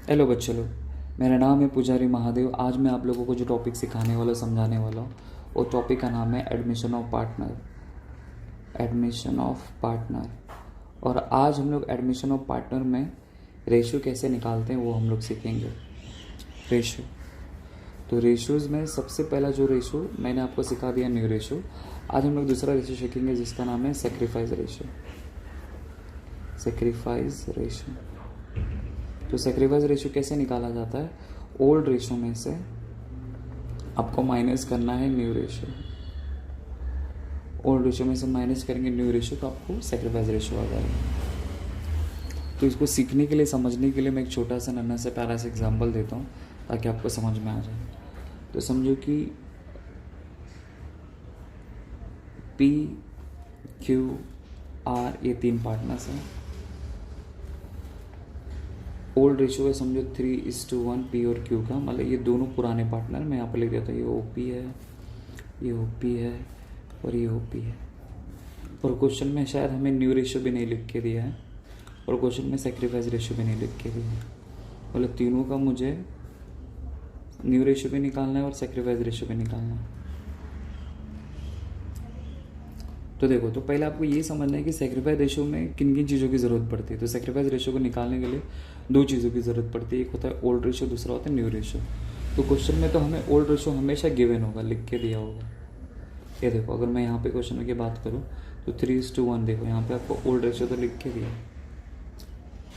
Hello बच्चे लोग, मेरा नाम है पुजारी महादेव। आज मैं आप लोगों को जो टॉपिक सिखाने वाला समझाने वाला हूँ वो टॉपिक का नाम है admission of partner. Admission of partner. और आज हम लोग एडमिशन ऑफ पार्टनर में रेशियो कैसे निकालते हैं वो हम लोग सीखेंगे। रेशियो, तो रेशियोज़ में सबसे पहला जो रेशियो मैंने आपको सिखा दिया न्यू रेशियो। आज हम लोग दूसरा रेशियो सीखेंगे जिसका नाम है सेक्रीफाइस रेशियो। सेक्रीफाइस रेशियो, तो सेक्रीफाइस रेशियो कैसे निकाला जाता है? ओल्ड रेशियो में से आपको माइनस करना है न्यू रेशियो। ओल्ड रेशियो में से माइनस करेंगे न्यू रेशियो तो आपको सेक्रीफाइस रेशियो आ जाएगा। तो इसको सीखने के लिए, समझने के लिए मैं एक छोटा सा नन्हा सा प्यारा सा एग्जांपल देता हूँ ताकि आपको समझ में आ जाए। तो समझो कि पी, क्यू, आर ये तीन पार्टनर्स हैं। ओल्ड रेशियो है समझो 3:1 पी और क्यू का, मतलब ये दोनों पुराने पार्टनर। मैं यहाँ पर लिख देता हूँ, ये ओपी है, ये ओपी है और ये ओपी है। और क्वेश्चन में शायद हमें न्यू रेशियो भी नहीं लिख के दिया है और क्वेश्चन में सेक्रीफाइस रेशियो भी नहीं लिख के दिया है। मतलब तीनों का मुझे न्यू रेशियो भी निकालना है और सेक्रीफाइस रेशियो भी निकालना है। तो देखो, तो पहले आपको ये समझना है कि सेक्रीफाइस रेशियो में किन किन चीज़ों की ज़रूरत पड़ती है। तो सेक्रीफाइस रेशियो को निकालने के लिए दो चीज़ों की ज़रूरत पड़ती है, एक होता है ओल्ड रेशियो, दूसरा होता है न्यू रेशियो। तो क्वेश्चन में तो हमें ओल्ड रेशियो हमेशा गिवन होगा, लिख के दिया होगा। ये देखो, अगर मैं यहाँ पे क्वेश्चन की बात करूँ तो 3:1 देखो, यहाँ पे आपको ओल्ड रेशियो तो लिख के दिया,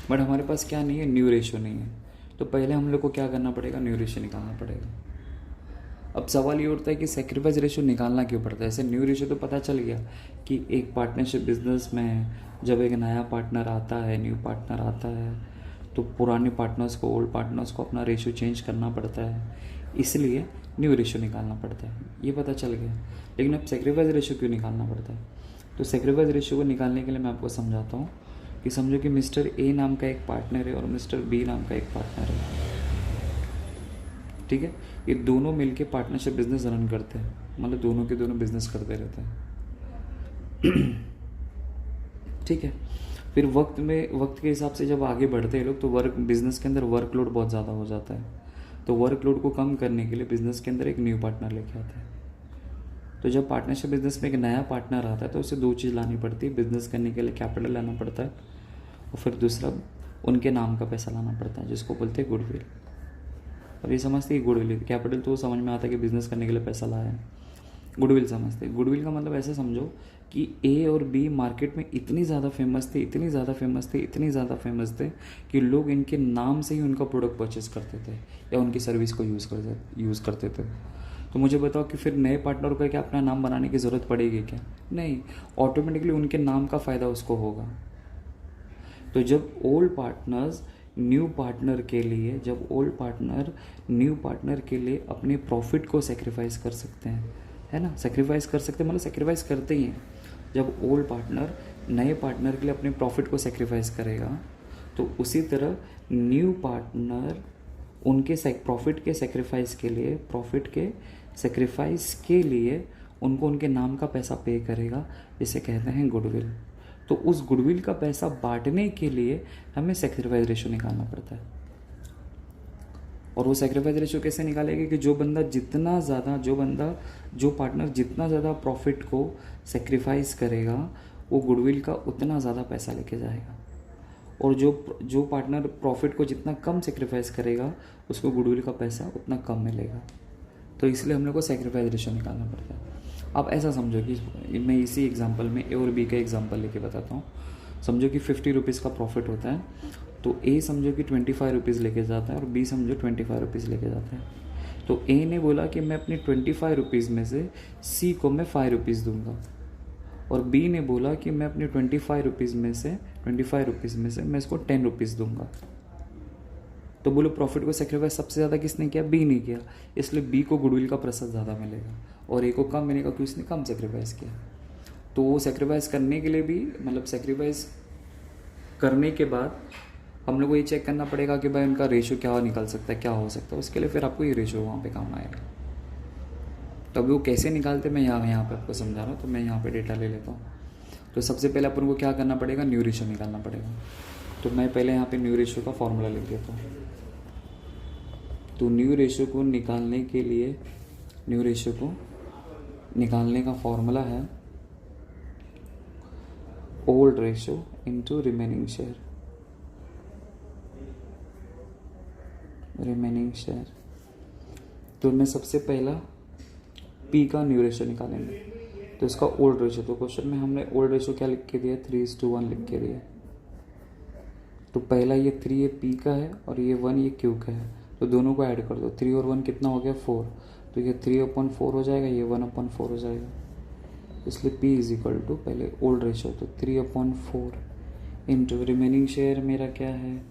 बट हमारे पास क्या नहीं है, न्यू रेशियो नहीं है। तो पहले हम लोग को क्या करना पड़ेगा, न्यू रेशियो निकालना पड़ेगा। अब सवाल ये उठता है कि सेक्रीफाइस रेशियो निकालना क्यों पड़ता है। ऐसे न्यू रेशियो तो पता चल गया कि एक पार्टनरशिप बिजनेस में जब एक नया पार्टनर आता है, न्यू पार्टनर आता है, तो पुराने पार्टनर्स को, ओल्ड पार्टनर्स को अपना रेशियो चेंज करना पड़ता है, इसलिए न्यू रेशियो निकालना पड़ता है, ये पता चल गया। लेकिन अब सेक्रीफाइस रेशियो क्यों निकालना पड़ता है? तो सेक्रीफाइस रेशियो को निकालने के लिए मैं आपको समझाता हूँ कि समझो कि मिस्टर ए नाम का एक पार्टनर है और मिस्टर बी नाम का एक पार्टनर है, ठीक है। ये दोनों मिलके पार्टनरशिप बिजनेस रन करते हैं, मतलब दोनों के दोनों बिजनेस करते रहते हैं, ठीक है। फिर वक्त के हिसाब से जब आगे बढ़ते हैं लोग तो बिजनेस के अंदर वर्कलोड बहुत ज़्यादा हो जाता है। तो वर्कलोड को कम करने के लिए बिजनेस के अंदर एक न्यू पार्टनर लेके आते हैं। तो जब पार्टनरशिप बिजनेस में एक नया पार्टनर आता है तो उसे दो चीज़ लानी पड़ती है। बिजनेस करने के लिए कैपिटल लाना पड़ता है और फिर दूसरा उनके नाम का पैसा लाना पड़ता है, जिसको बोलते हैं गुडविल। और ये समझते हैं गुडविल, कैपिटल तो समझ में आता है कि बिजनेस करने के लिए पैसा लाया है, गुडविल समझते हैं। गुडविल का मतलब ऐसे समझो कि ए और बी मार्केट में इतनी ज़्यादा फेमस थे, इतनी ज़्यादा फेमस थे, इतनी ज़्यादा फेमस थे कि लोग इनके नाम से ही उनका प्रोडक्ट परचेस करते थे या उनकी सर्विस को यूज़ करते थे। तो मुझे बताओ कि फिर नए पार्टनर को क्या अपना नाम बनाने की ज़रूरत पड़ेगी क्या? नहीं, ऑटोमेटिकली उनके नाम का फ़ायदा उसको होगा। तो जब ओल्ड पार्टनर्स न्यू पार्टनर के लिए, जब ओल्ड पार्टनर न्यू पार्टनर के लिए अपने प्रॉफिट को सेक्रीफाइस कर सकते हैं, है ना, सेक्रीफाइस कर सकते हैं मतलब सेक्रीफाइस करते ही हैं। जब ओल्ड पार्टनर नए पार्टनर के लिए अपने प्रॉफिट को सेक्रीफाइस करेगा तो उसी तरह न्यू पार्टनर उनके प्रॉफिट के सेक्रीफाइस के लिए, प्रॉफिट के सेक्रीफाइस के लिए उनको उनके नाम का पैसा पे करेगा, जिसे कहते हैं गुडविल। तो उस गुडविल का पैसा बांटने के लिए हमें सेक्रीफाइस रेशियो निकालना पड़ता है। और वो सेक्रीफाइस रेशियो कैसे निकालेगा कि जो पार्टनर जितना ज़्यादा प्रॉफिट को सेक्रीफाइस करेगा वो गुडविल का उतना ज़्यादा पैसा लेके जाएगा, और जो पार्टनर प्रॉफिट को जितना कम सेक्रीफाइस करेगा उसको गुडविल का पैसा उतना कम मिलेगा। तो इसलिए हम लोग को सेक्रीफाइस रेशियो निकालना पड़ता है। अब ऐसा समझो कि मैं इसी एग्जांपल में ए और बी का एग्जांपल लेके बताता हूँ। समझो कि 50 रुपीज़ का प्रॉफिट होता है, तो ए समझो कि 25 रुपीज़ लेके जाता है और बी समझो 25 रुपीज़ लेके जाता है। तो ए ने बोला कि मैं अपनी 25 रुपीज़ में से सी को मैं 5 रुपीज़ दूंगा, और बी ने बोला कि मैं अपनी 25 रुपीज़ में से मैं इसको 10 रुपीज़ दूंगा। तो बोलो प्रॉफिट को सेक्रीफाइस सबसे ज़्यादा किसने किया? बी ने किया, इसलिए बी को गुडविल का पैसा ज़्यादा मिलेगा और ए को कम मिलेगा क्योंकि उसने कम सेक्रीफाइस किया। तो वो सेक्रीफाइस करने के लिए भी, मतलब सेक्रीफाइस करने के बाद हम लोग को ये चेक करना पड़ेगा कि भाई उनका रेशियो क्या निकल सकता है, क्या हो सकता है। उसके लिए फिर आपको ये रेशियो वहाँ पे काम आएगा। तो अभी वो कैसे निकालते मैं यहाँ पे आपको समझा रहा हूँ। तो मैं यहाँ पे डेटा ले लेता हूँ। तो सबसे पहले अपन को क्या करना पड़ेगा, न्यू रेशियो निकालना पड़ेगा। तो मैं पहले यहाँ पे न्यू रेशियो का फॉर्मूला लिख देता हूँ। तो न्यू रेशियो को निकालने के लिए, न्यू रेशियो को निकालने का फॉर्मूला है old ratio into remaining share, remaining share. तो मैं सबसे पहला पी का न्यू रेशियो निकालेंगे, तो इसका ओल्ड रेशियो, तो क्वेश्चन में हमने ओल्ड रेशियो क्या लिख के दिया, 3:1 लिख के दिया। तो पहला ये 3 ये पी का है और ये 1 ये क्यू का है, तो दोनों को ऐड कर दो। 3 और 1 कितना हो गया, 4, तो ये 3/4 हो जाएगा, ये 1/4 हो जाएगा। इसलिए P इज इक्वल टू पहले ओल्ड रेशियो, तो 3/4 इंटू रिमेनिंग शेयर मेरा क्या है,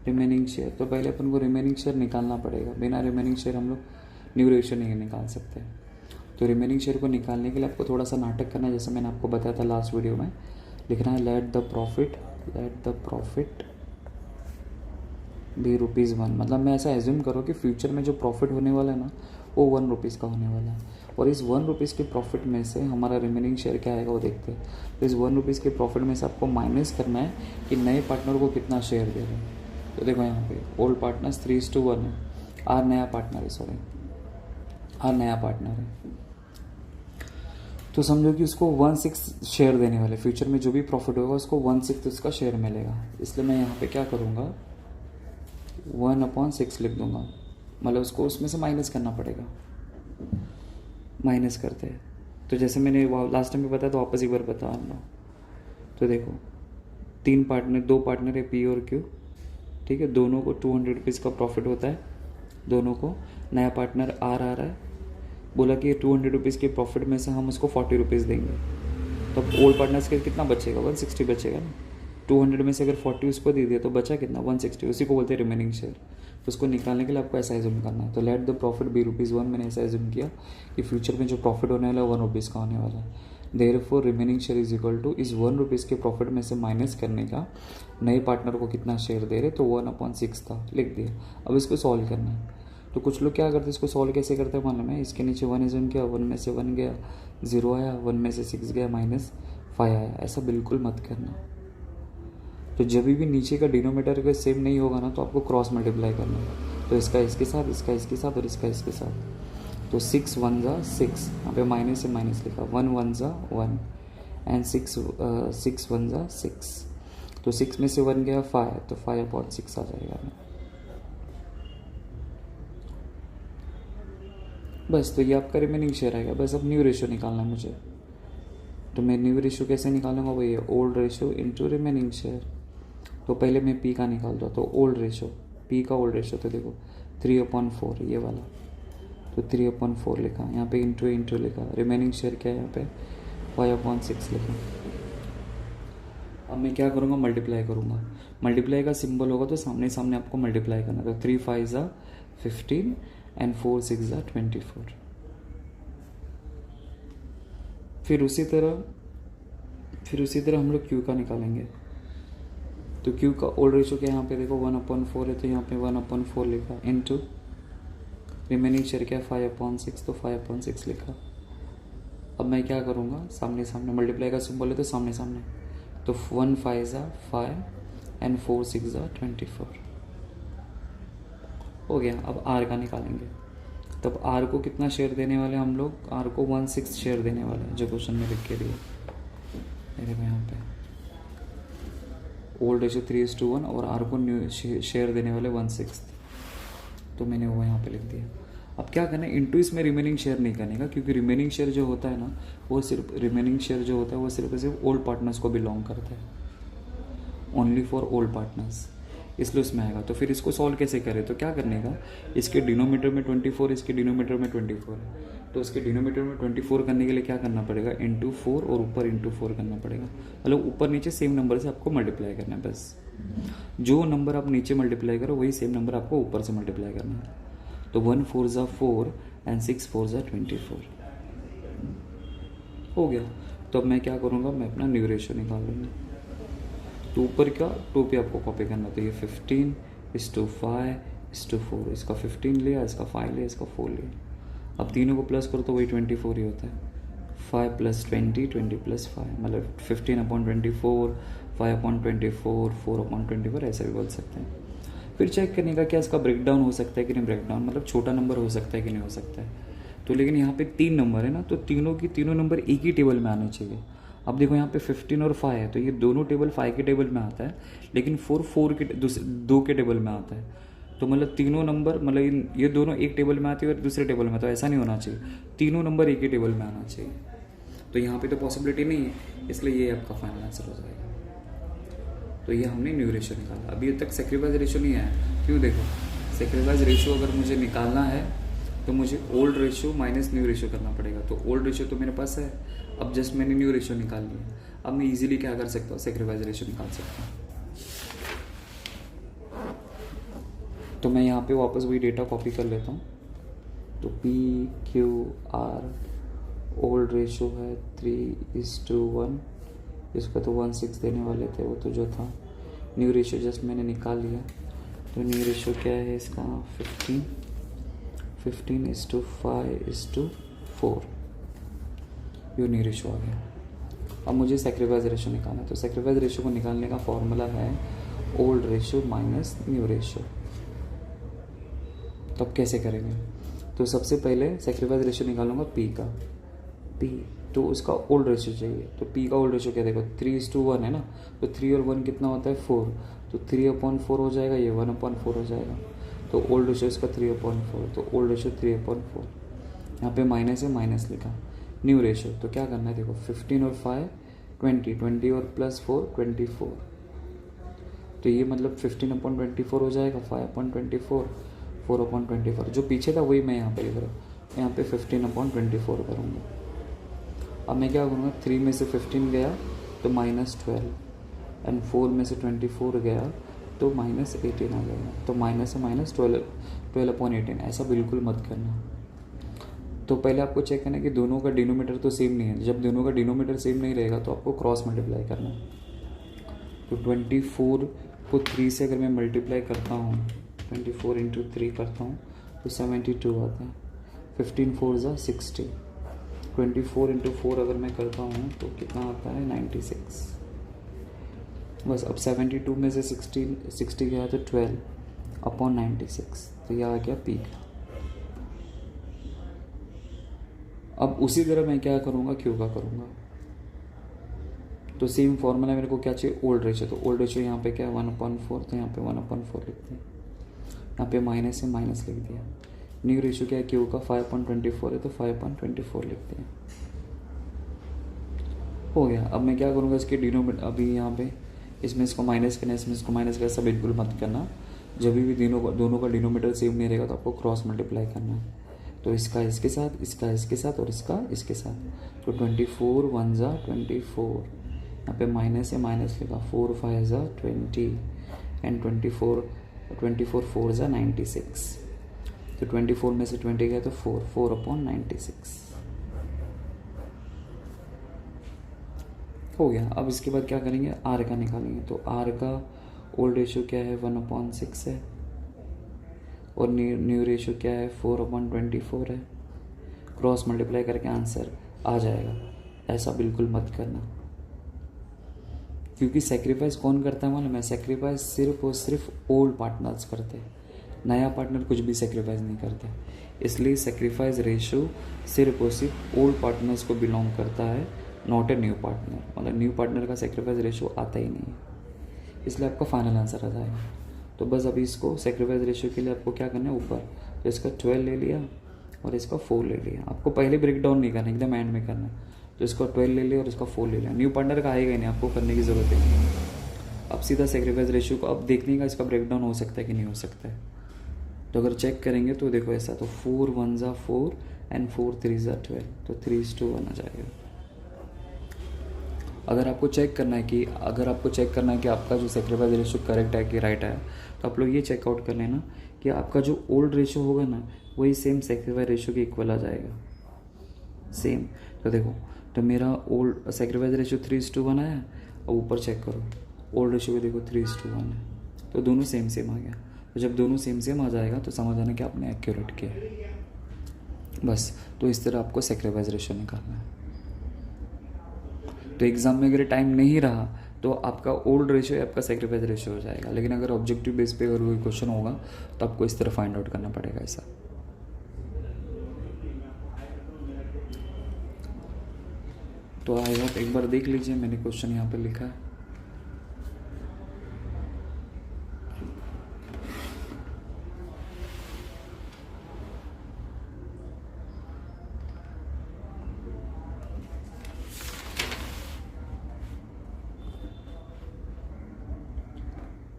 रिमेनिंग शेयर। तो पहले अपन को रिमेनिंग शेयर निकालना पड़ेगा, बिना रिमेनिंग शेयर हम लोग न्यू रेशियो नहीं निकाल सकते। तो रिमेनिंग शेयर को निकालने के लिए आपको थोड़ा सा नाटक करना है, जैसे मैंने आपको बताया था लास्ट वीडियो में। लिखना है लेट द प्रॉफिट बी ₹1। मतलब मैं ऐसा एज्यूम करो कि फ्यूचर में जो प्रॉफिट होने वाला है ना, वो ₹1 का होने वाला है, और इस ₹1 के प्रॉफिट में से हमारा रिमेनिंग शेयर क्या आएगा वो देखते हैं। तो इस ₹1 के प्रॉफिट में से आपको माइनस करना है कि नए पार्टनर को कितना शेयर दे रहे हैं। तो देखो यहाँ पे ओल्ड पार्टनर्स 3:1 है, आर नया पार्टनर है। तो समझो कि उसको 1/6 शेयर देने वाले, फ्यूचर में जो भी प्रॉफिट होगा उसको 1/6 उसका शेयर मिलेगा। इसलिए मैं यहाँ पे क्या करूँगा, 1/6 लिख दूंगा, मतलब उसको उसमें से माइनस करना पड़ेगा। माइनस करते हैं, तो जैसे मैंने लास्ट टाइम भी बताया, तो वापस एक बार बता रहा हूँ। तो देखो 2 पार्टनर है पी और क्यू, ठीक है, दोनों को ₹200 का प्रॉफिट होता है, दोनों को। नया पार्टनर आर आ रहा है, बोला कि ₹200 के प्रॉफिट में से हम उसको ₹40 देंगे, तो ओल्ड पार्टनर्स के कितना बचेगा, 160 बचेगा ना। 200 में से अगर 40 उसको दे दिया तो बचा कितना, 160, उसी को बोलते हैं रिमेनिंग शेयर। तो उसको निकालने के लिए आपको ऐसा एज्यूम करना है। तो लेट द प्रॉफिट बी ₹1, मैंने ऐसा एज्यूम किया कि फ्यूचर में जो प्रॉफिट होने वाला है ₹1 का होने वाला है। Therefore remaining share is equal to इस ₹1 के प्रॉफिट में से माइनस करने का नए पार्टनर को कितना शेयर दे रहे, तो 1/6 था, लिख दिया। अब इसको सॉल्व करना है। तो कुछ लोग क्या करते हैं, इसको सॉल्व कैसे करते हैं मालूम है, इसके नीचे 1 एज्यूम किया, 1 में से 1 गया 0 आया, 1 में से 6 गया -5 आया। ऐसा बिल्कुल मत करना। तो जब भी नीचे का डिनोमीटर अगर सेम नहीं होगा ना, तो आपको क्रॉस मल्टीप्लाई करना है। तो इसका इसके साथ, इसका इसके साथ और इसका इसके साथ। तो 6 1 जा 6, यहाँ पे माइनस से माइनस लिखा, 1 1 जा 1 एंड 6 1 जा 6। तो 6 में से 1 गया 5, तो 5/6 आ जाएगा। बस, तो ये आपका रिमेनिंग शेयर आएगा। बस अब न्यू रेशियो निकालना है मुझे। तो मैं न्यू रेशियो कैसे निकालूंगा, वो ये old ratio into remaining share. तो पहले मैं पी का निकाल दूँ, तो ओल्ड रेशियो, पी का ओल्ड रेशियो, तो देखो 3/4 ये वाला, तो 3/4 लिखा, यहाँ पे इंटू लिखा। रिमेनिंग शेयर क्या है, यहाँ पे 5/6 लिखा। अब मैं क्या करूँगा, मल्टीप्लाई करूँगा। मल्टीप्लाई का सिंबल होगा तो सामने सामने आपको मल्टीप्लाई करना। तो 3 5 जा 15 एंड 4 6 जा 24। फिर उसी तरह हम लोग क्यू का निकालेंगे। तो क्यू का ओल्ड रेशियो क्या, यहाँ पे देखो 1/4 है, तो यहाँ पे 1/4 लिखा, इनटू रिमेनिंग शेयर क्या है 5/6, तो 5/6 लिखा। अब मैं क्या करूँगा, सामने सामने मल्टीप्लाई का सिंबल है तो सामने सामने। तो 1 5 जा 5 एंड 4 6 जा 24 हो गया। अब आर का निकालेंगे। तब आर को कितना शेयर देने वाले हम लोग, आर को 1/6 शेयर देने वाले हैं, जो क्वेश्चन में लिख के दिए मेरे को यहाँ पे। ओल्ड रेशियो 3:1 और आर को न्यू शेयर देने वाले 1/6, तो मैंने वो यहाँ पे लिख दिया। अब क्या करना है, इंटू इसमें रिमेनिंग शेयर नहीं करने का, क्योंकि रिमेनिंग शेयर जो होता है ना, वो सिर्फ सिर्फ ओल्ड पार्टनर्स को बिलोंग करता है, ओनली फॉर ओल्ड पार्टनर्स, इसलिए उसमें आएगा। तो फिर इसको सॉल्व कैसे करें, तो क्या करने का, इसके डिनोमीटर में 24, इसके डिनोमीटर में 24 है, तो इसके डिनोमीटर में 24 करने के लिए क्या करना पड़ेगा, इंटू 4 और ऊपर इंटू 4 करना पड़ेगा। मतलब ऊपर नीचे सेम नंबर से आपको मल्टीप्लाई करना है। बस जो नंबर आप नीचे मल्टीप्लाई करो वही सेम नंबर आपको ऊपर से मल्टीप्लाई करना है। तो 1 4 जा 4 एंड 6 4 जा 24 हो गया। तो अब मैं क्या करूँगा, मैं अपना न्यू रेशियो निकाल लूँगा। तो ऊपर का 2 पे आपको कॉपी करना, तो ये 15:5:4, इसका 15 लिया, इसका 5 लिया, इसका 4 लिया। अब तीनों को प्लस करो तो वही 24 ही होता है। 5 + 20 20 + 5, मतलब 15/24, 5/24, 4/24, ऐसा भी बोल सकते हैं। फिर चेक करने का क्या इसका ब्रेकडाउन हो सकता है कि नहीं, ब्रेकडाउन मतलब छोटा नंबर हो सकता है कि नहीं हो सकता है। तो लेकिन यहाँ पे 3 नंबर है ना, तो तीनों की तीनों नंबर एक ही टेबल में आने चाहिए। अब देखो यहाँ पे 15 और 5 है, तो ये दोनों टेबल 5 के टेबल में आता है, लेकिन 4 के 2 के टेबल में आता है। तो मतलब तीनों नंबर मतलब ये दोनों एक टेबल में आते हैं और दूसरे टेबल में, तो ऐसा नहीं होना चाहिए, तीनों नंबर एक ही टेबल में आना चाहिए। तो यहाँ पे तो पॉसिबिलिटी नहीं है, इसलिए ये आपका फाइनल आंसर हो जाएगा। तो ये हमने न्यू रेशियो निकाला। अभी तक सैक्रिफाइस रेशियो नहीं आया, क्यों? देखो सैक्रिफाइस रेशियो अगर मुझे निकालना है तो मुझे old ratio minus new ratio करना पड़ेगा। तो ओल्ड रेशियो तो मेरे पास है, अब जस्ट मैंने न्यू रेशियो निकाल लिया। अब मैं इजीली क्या कर सकता हूँ, सैक्रिफाइस रेशियो निकाल सकता हूँ। तो मैं यहाँ पे वापस वही डेटा कॉपी कर लेता हूँ। तो PQR ओल्ड रेशियो है 3:1, इसका तो 1:6 देने वाले थे, वो तो जो था। न्यू रेशियो जस्ट मैंने निकाल लिया। तो न्यू रेशियो क्या है इसका, 15:5:4, ये न्यू रेशियो आ गया। अब मुझे सैक्रिफाइस रेशियो निकालना है। तो सैक्रिफाइस रेशियो को निकालने का फॉर्मूला है old ratio minus new ratio. तो अब कैसे करेंगे? तो सबसे पहले सैक्रिफाइस रेशियो निकालूंगा P का, P तो उसका ओल्ड रेशियो चाहिए। तो P का ओल्ड रेशियो क्या, देखो 3:1 है ना, तो 3 और 1 कितना होता है 4, तो 3/4 हो जाएगा, ये 1/4 हो जाएगा। तो ओल्ड रेशियो इसका 3/4, तो ओल्ड रेशियो 3/4। यहाँ पे माइनस है, माइनस लिखा। न्यू रेशियो तो क्या करना है, देखो 15 और 5 20 और प्लस 4 24। तो ये मतलब 15/24 हो जाएगा, 5/24 4/24। जो पीछे था वही मैं यहाँ पे लिख रहा हूँ, यहाँ पे 15/24 करूँगा। अब मैं क्या करूँगा, 3 में से 15 गया तो -12, एंड 4 में से 24 गया तो -18 आ जाएगा। तो माइनस है माइनस 12/18, ऐसा बिल्कुल मत करना। तो पहले आपको चेक करना है कि दोनों का डिनोमीटर तो सेम नहीं है। जब दोनों का डिनोमीटर सेम नहीं रहेगा तो आपको क्रॉस मल्टीप्लाई करना है। तो 24 को 3 से अगर मैं मल्टीप्लाई करता हूँ, 24 × 3 करता हूँ तो 72 आता है। 15 4 = 60, 24 × 4 अगर मैं करता हूँ तो कितना आता है 96। बस अब 72 में से 60 गया तो 12/96, तो यह आ गया P का। अब उसी तरह मैं क्या करूँगा, Q का करूँगा। तो सेम फॉर्मूला मेरे को क्या चाहिए, ओल्ड रेशियो। तो ओल्ड रेशियो यहाँ पे क्या है 1/4, तो यहाँ पे 1/4 लिखते हैं। यहाँ पे माइनस है, माइनस लिख दिया। न्यू रेशियो क्या है Q का 5/24 है, तो 5/24 लिखते हैं। हो गया। अब मैं क्या करूँगा, इसके डिनोमीटर, अभी यहाँ पे इसमें इसको माइनस करना, इसमें इसको माइनस करना, सब बिल्कुल मत करना। जब भी दोनों का डिनोमीटर सेम नहीं रहेगा तो आपको क्रॉस मल्टीप्लाई करना है। तो इसका इसके साथ, इसका इसके साथ और इसका इसके साथ। तो 24 1 = 24, यहाँ पे माइनस है, माइनस लिखा। 4 5 = 20 एंड 24 4 = 96। तो 24 में से 20 गया तो 4/96 हो गया। अब इसके बाद क्या करेंगे, R का निकालेंगे। तो R का ओल्ड रेशियो क्या है 1/6 है, और न्यू रेशियो क्या है 4/24 है। क्रॉस मल्टीप्लाई करके आंसर आ जाएगा, ऐसा बिल्कुल मत करना। क्योंकि सेक्रीफाइस कौन करता है मालूम है, सेक्रीफाइस सिर्फ और सिर्फ ओल्ड पार्टनर्स करते हैं, नया पार्टनर कुछ भी सेक्रीफाइस नहीं करता। इसलिए सेक्रीफाइस रेशियो सिर्फ और सिर्फ ओल्ड पार्टनर्स को बिलोंग करता है, नॉट ए न्यू पार्टनर। मतलब न्यू पार्टनर का सेक्रीफाइस रेशियो आता ही नहीं है, इसलिए आपका फाइनल आंसर आ जाएगा। तो बस अभी इसको सेक्रीफाइस रेशियो के लिए आपको क्या करना है, ऊपर तो इसका 12 ले लिया और इसका 4 ले लिया। आपको पहले ब्रेक डाउन नहीं करना, एकदम एंड में करना है। तो इसका 12 ले लिया और इसका 4 ले लिया। न्यू पार्टनर का आएगा ही नहीं, आपको करने की ज़रूरत है। अब सीधा सेक्रीफाइस रेशियो को अब देखने का इसका ब्रेक डाउन हो सकता है कि नहीं हो सकता है। तो अगर चेक करेंगे तो देखो ऐसा, तो 4 1 = 4 एंड 4 3 = 12, तो 3:1 आ जाएगा। अगर आपको चेक करना है कि आपका जो सेक्रीफाइस रेशियो करेक्ट है कि राइट है, तो आप लोग ये चेकआउट कर लेना कि आपका जो ओल्ड रेशियो होगा ना, वही सेम सेक्रीफाइस रेशियो के इक्वल आ जाएगा, सेम। तो देखो, तो मेरा ओल्ड सेक्रीफाइस रेशियो 3:1 आया, और ऊपर चेक करो ओल्ड रेशियो भी देखो 3:1 है, तो दोनों सेम सेम आ गया। तो जब दोनों सेम सेम आ जाएगा तो समझ आना कि आपने एक्यूरेट किया। बस, तो इस तरह आपको सेक्रीफाइस रेशियो निकालना है। तो एग्ज़ाम में अगर टाइम नहीं रहा तो आपका ओल्ड रेशियो आपका सेक्रीफाइस रेशियो हो जाएगा। लेकिन अगर ऑब्जेक्टिव बेस पे अगर कोई क्वेश्चन होगा तो आपको इस तरह फाइंड आउट करना पड़ेगा ऐसा। तो आई होप एक बार देख लीजिए, मैंने क्वेश्चन यहाँ पे लिखा है।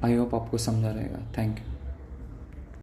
आई होप आपको समझा रहेगा। Thank you.